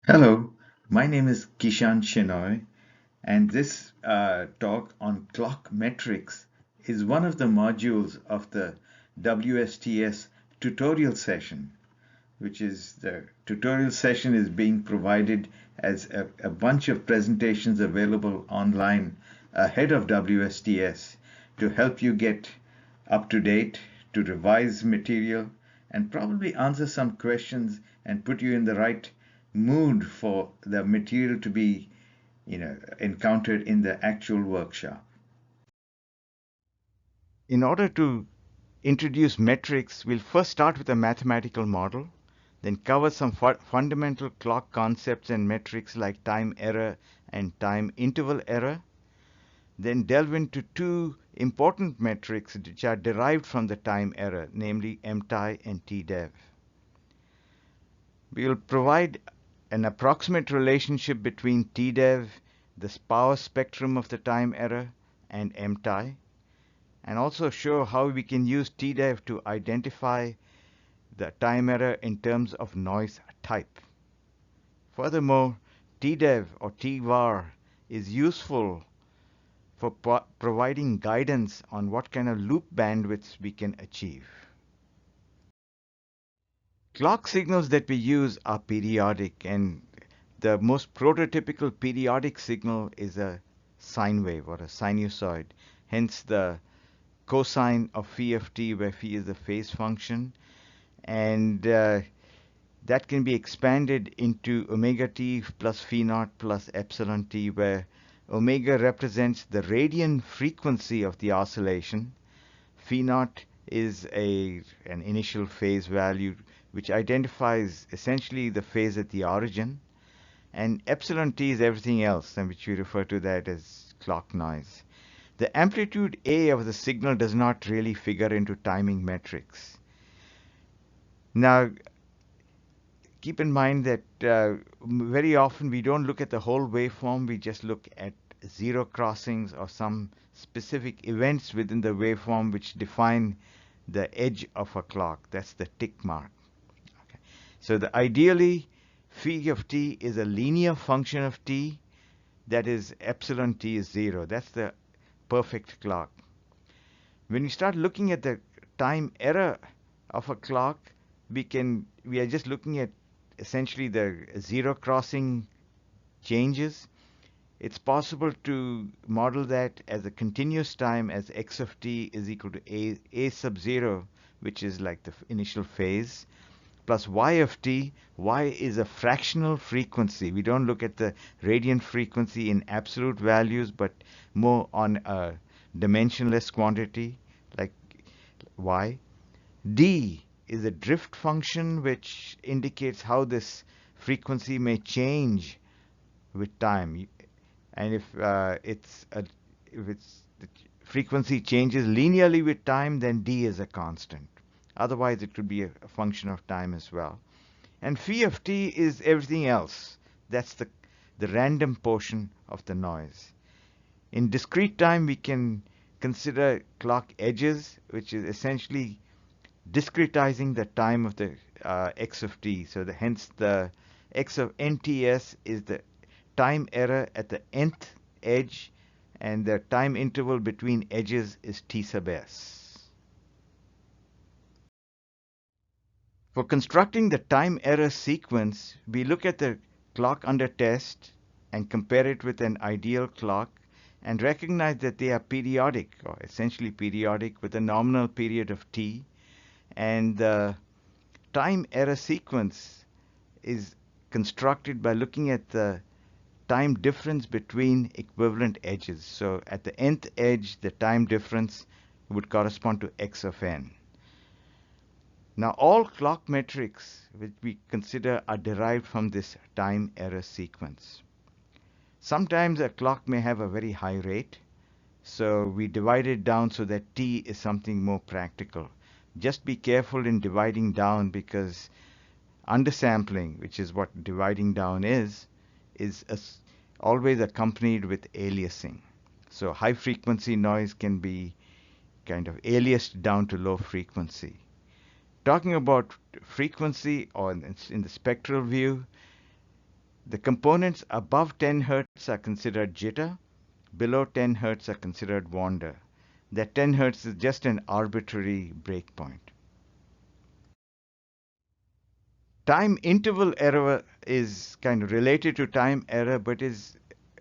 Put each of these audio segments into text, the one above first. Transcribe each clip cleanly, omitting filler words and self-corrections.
Hello, my name is Kishan Shenoi, and this talk on clock metrics is one of the modules of the WSTS tutorial session, which is the tutorial session is being provided as a bunch of presentations available online ahead of WSTS to help you get up to date, to revise material, and probably answer some questions and put you in the right mood for the material to be encountered in the actual workshop. In order to introduce metrics, we'll first start with a mathematical model, then cover some fundamental clock concepts and metrics like time error and time interval error, then delve into two important metrics which are derived from the time error, namely MTI and TDEV. We will provide an approximate relationship between TDEV, the power spectrum of the time error, and MTI, and also show how we can use TDEV to identify the time error in terms of noise type. Furthermore, TDEV or TVAR is useful for providing guidance on what kind of loop bandwidths we can achieve. Clock signals that we use are periodic, and the most prototypical periodic signal is a sine wave or a sinusoid, hence the cosine of phi of t, where phi is the phase function, and that can be expanded into omega t plus phi naught plus epsilon t, where omega represents the radian frequency of the oscillation. Phi naught is an initial phase value which identifies essentially the phase at the origin, and epsilon t is everything else, and which we refer to that as clock noise. The amplitude A of the signal does not really figure into timing metrics. Now, keep in mind that very often we don't look at the whole waveform, we just look at zero crossings or some specific events within the waveform which define the edge of a clock. That's the tick mark. Okay. So ideally, phi of t is a linear function of t, that is epsilon t is 0. That's the perfect clock. When you start looking at the time error of a clock, we are just looking at essentially the zero crossing changes. It's possible to model that as a continuous time as x of t is equal to a sub 0, which is like the initial phase, plus y of t. Y is a fractional frequency. We don't look at the radian frequency in absolute values, but more on a dimensionless quantity like y. D is a drift function which indicates how this frequency may change with time. And if the frequency changes linearly with time, then D is a constant. Otherwise, it could be a function of time as well. And phi of t is everything else. That's the random portion of the noise. In discrete time, we can consider clock edges, which is essentially discretizing the time of the x of t. So hence the x of nts is the time error at the nth edge, and the time interval between edges is t sub s. For constructing the time error sequence, we look at the clock under test and compare it with an ideal clock and recognize that they are periodic, or essentially periodic, with a nominal period of t, and the time error sequence is constructed by looking at the time difference between equivalent edges. So at the nth edge, the time difference would correspond to x of n. Now, all clock metrics which we consider are derived from this time error sequence. Sometimes a clock may have a very high rate, so we divide it down so that t is something more practical. Just be careful in dividing down, because undersampling, which is what dividing down is always accompanied with aliasing. So high frequency noise can be kind of aliased down to low frequency. Talking about frequency, or in the spectral view, The components above 10 hertz are considered jitter, below 10 hertz are considered wander. That 10 hertz is just an arbitrary breakpoint. Time interval error is kind of related to time error, but is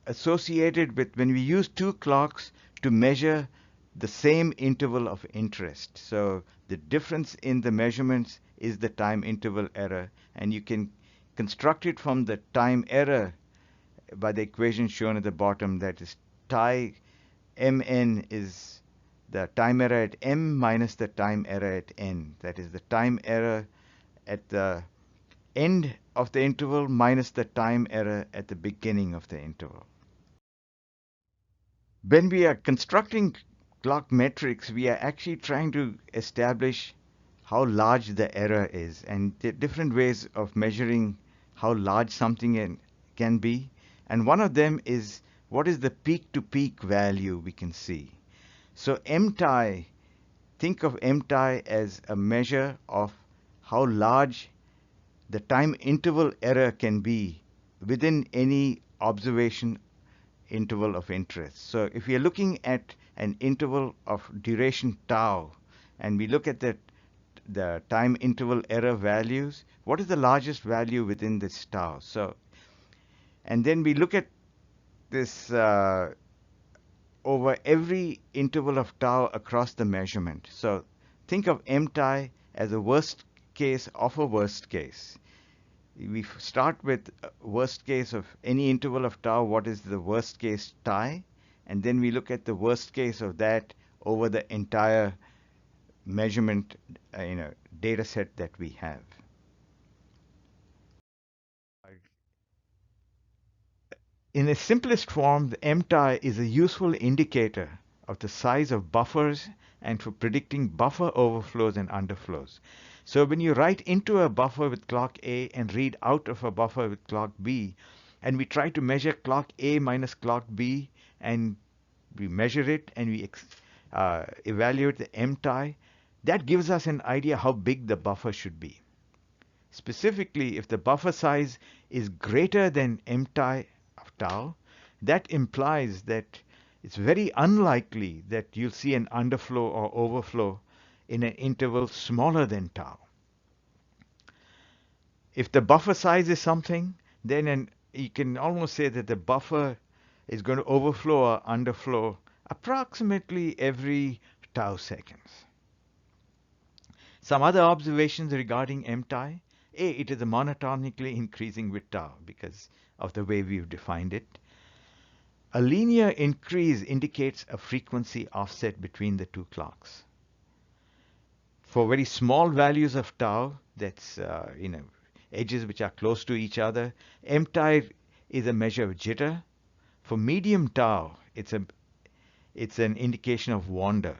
associated with when we use two clocks to measure the same interval of interest. So the difference in the measurements is the time interval error, and you can construct it from the time error by the equation shown at the bottom. That is tie mn is the time error at m minus the time error at n. That is the time error at the end of the interval minus the time error at the beginning of the interval. When we are constructing clock metrics, we are actually trying to establish how large the error is, and there are different ways of measuring how large something can be. And one of them is what is the peak-to-peak value we can see. So MTI, think of MTI as a measure of how large the time interval error can be within any observation interval of interest. So if we are looking at an interval of duration tau, and we look at the time interval error values, what is the largest value within this tau? So, and then we look at this over every interval of tau across the measurement. So think of MTI as a worst case of a worst case. We start with worst case of any interval of tau, what is the worst case tie, and then we look at the worst case of that over the entire measurement data set that we have. In its simplest form, the MTI is a useful indicator of the size of buffers and for predicting buffer overflows and underflows. So when you write into a buffer with clock A and read out of a buffer with clock B, and we try to measure clock A minus clock B, and we measure it and we evaluate the MTI, that gives us an idea how big the buffer should be. Specifically, if the buffer size is greater than MTI of tau, that implies that it's very unlikely that you'll see an underflow or overflow in an interval smaller than tau. If the buffer size is something, then you can almost say that the buffer is going to overflow or underflow approximately every tau seconds. Some other observations regarding MTI. It is monotonically increasing with tau because of the way we've defined it. A linear increase indicates a frequency offset between the two clocks. For very small values of tau, that's edges which are close to each other, MTI is a measure of jitter. For medium tau, it's an indication of wander.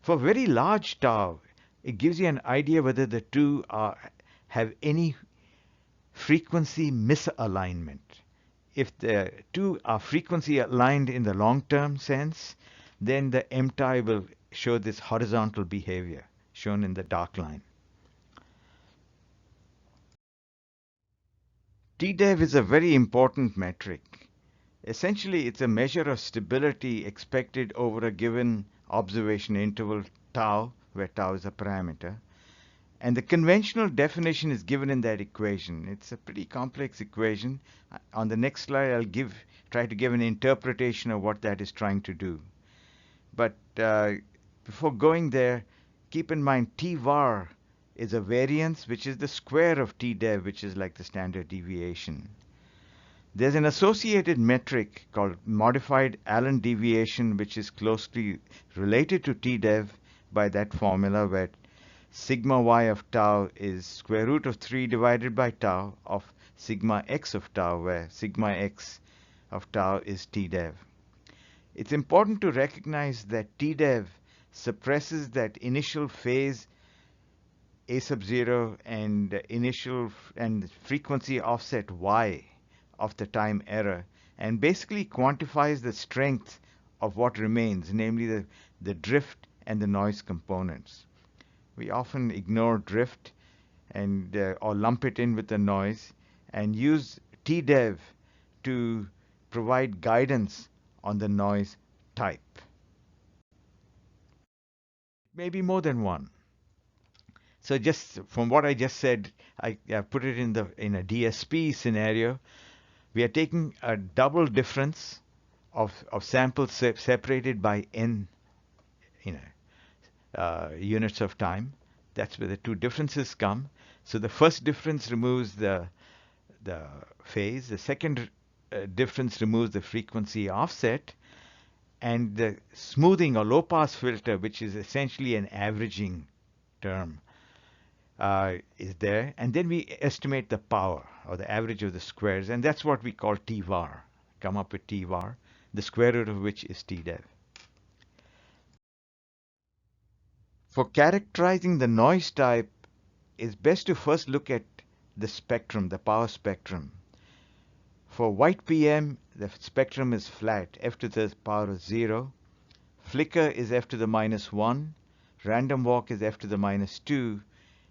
For very large tau, it gives you an idea whether the two have any frequency misalignment. If the two are frequency aligned in the long-term sense, then the MTI will show this horizontal behavior shown in the dark line. TDEV is a very important metric. Essentially, it's a measure of stability expected over a given observation interval tau, where tau is a parameter. And the conventional definition is given in that equation. It's a pretty complex equation. On the next slide, I'll try to give an interpretation of what that is trying to do. But before going there, keep in mind T var is a variance, which is the square of TDEV, which is like the standard deviation. There's an associated metric called modified Allen deviation, which is closely related to TDEV by that formula where sigma y of tau is square root of 3 divided by tau of sigma x of tau, where sigma x of tau is TDEV. It's important to recognize that TDEV suppresses that initial phase a sub 0 and initial and frequency offset y of the time error, and basically quantifies the strength of what remains, namely the drift and the noise components. We often ignore drift and or lump it in with the noise and use TDEV to provide guidance on the noise type. Maybe more than one. So just from what I just said, I put it in a DSP scenario. We are taking a double difference of samples separated by n, units of time. That's where the two differences come. So the first difference removes the phase. The second difference removes the frequency offset, and the smoothing or low pass filter, which is essentially an averaging term, is there. And then we estimate the power or the average of the squares, and that's what we call T-var. Come up with T-var, the square root of which is TDEV. For characterizing the noise type, it's best to first look at the spectrum, the power spectrum. For white PM, the spectrum is flat, f to the power of 0. Flicker is f to the minus 1. Random walk is f to the minus 2.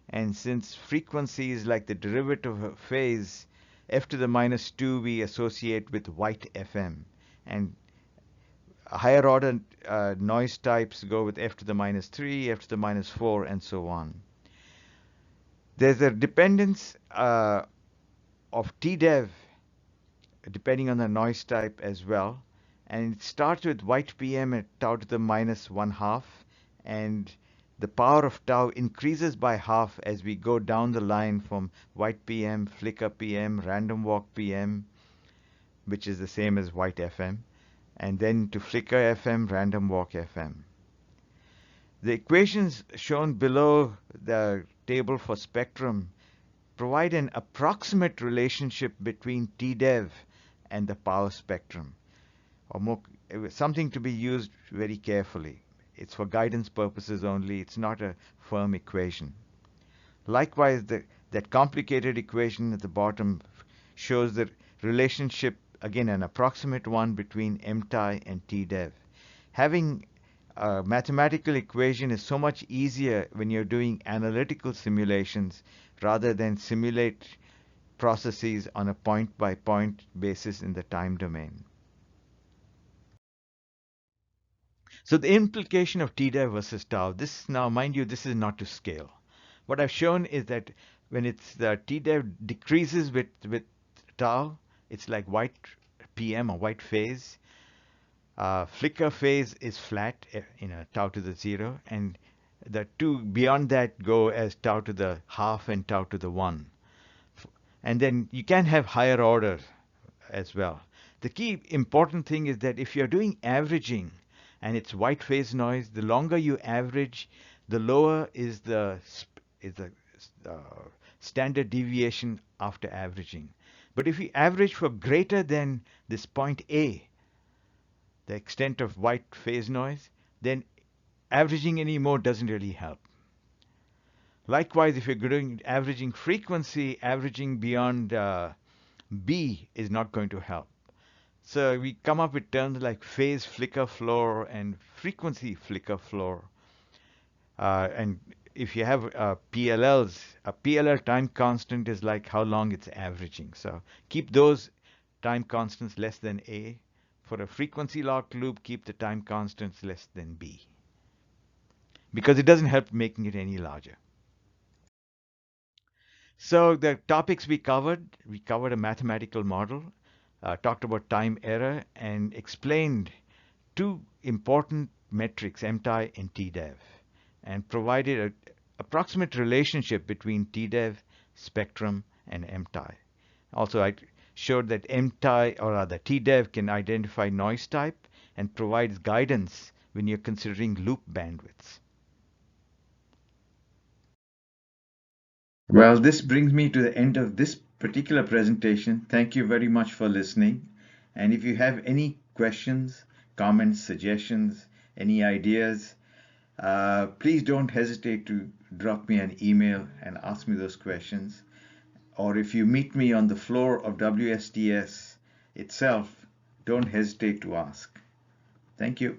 And since frequency is like the derivative of phase, f to the minus 2 we associate with white FM. And higher order noise types go with f to the minus 3, f to the minus 4, and so on. There's a dependence of TDEV depending on the noise type as well. And it starts with white PM at tau to the minus 1/2, and the power of tau increases by half as we go down the line from white PM, flicker PM, random walk PM, which is the same as white FM, and then to flicker FM, random walk FM. The equations shown below the table for spectrum provide an approximate relationship between TDEV and the power spectrum, or something to be used very carefully. It's for guidance purposes only. It's not a firm equation. Likewise, that complicated equation at the bottom shows the relationship, again an approximate one, between MTI and TDEV. Having a mathematical equation is so much easier when you're doing analytical simulations rather than simulate processes on a point-by-point basis in the time domain. So the implication of TDEV versus tau, this now, mind you, this is not to scale. What I've shown is that when the TDEV decreases with tau, it's like white PM or white phase. Flicker phase is flat, tau to the 0, and the two beyond that go as tau to the half and tau to the 1. And then you can have higher order as well. The key important thing is that if you're doing averaging and it's white phase noise, the longer you average, the lower is the standard deviation after averaging. But if you average for greater than this point A, the extent of white phase noise, then averaging anymore doesn't really help. Likewise, if you're doing averaging frequency, averaging beyond B is not going to help. So we come up with terms like phase flicker floor and frequency flicker floor. And if you have PLLs, a PLL time constant is like how long it's averaging. So keep those time constants less than A. For a frequency locked loop, keep the time constants less than B, because it doesn't help making it any larger. So the topics we covered a mathematical model, talked about time error, and explained two important metrics, MTI and TDEV, and provided an approximate relationship between TDEV, spectrum, and MTI. Also, I showed that MTI, or rather TDEV, can identify noise type and provides guidance when you're considering loop bandwidths. Well, this brings me to the end of this particular presentation. Thank you very much for listening. And if you have any questions, comments, suggestions, any ideas, please don't hesitate to drop me an email and ask me those questions. Or if you meet me on the floor of WSTS itself, don't hesitate to ask. Thank you.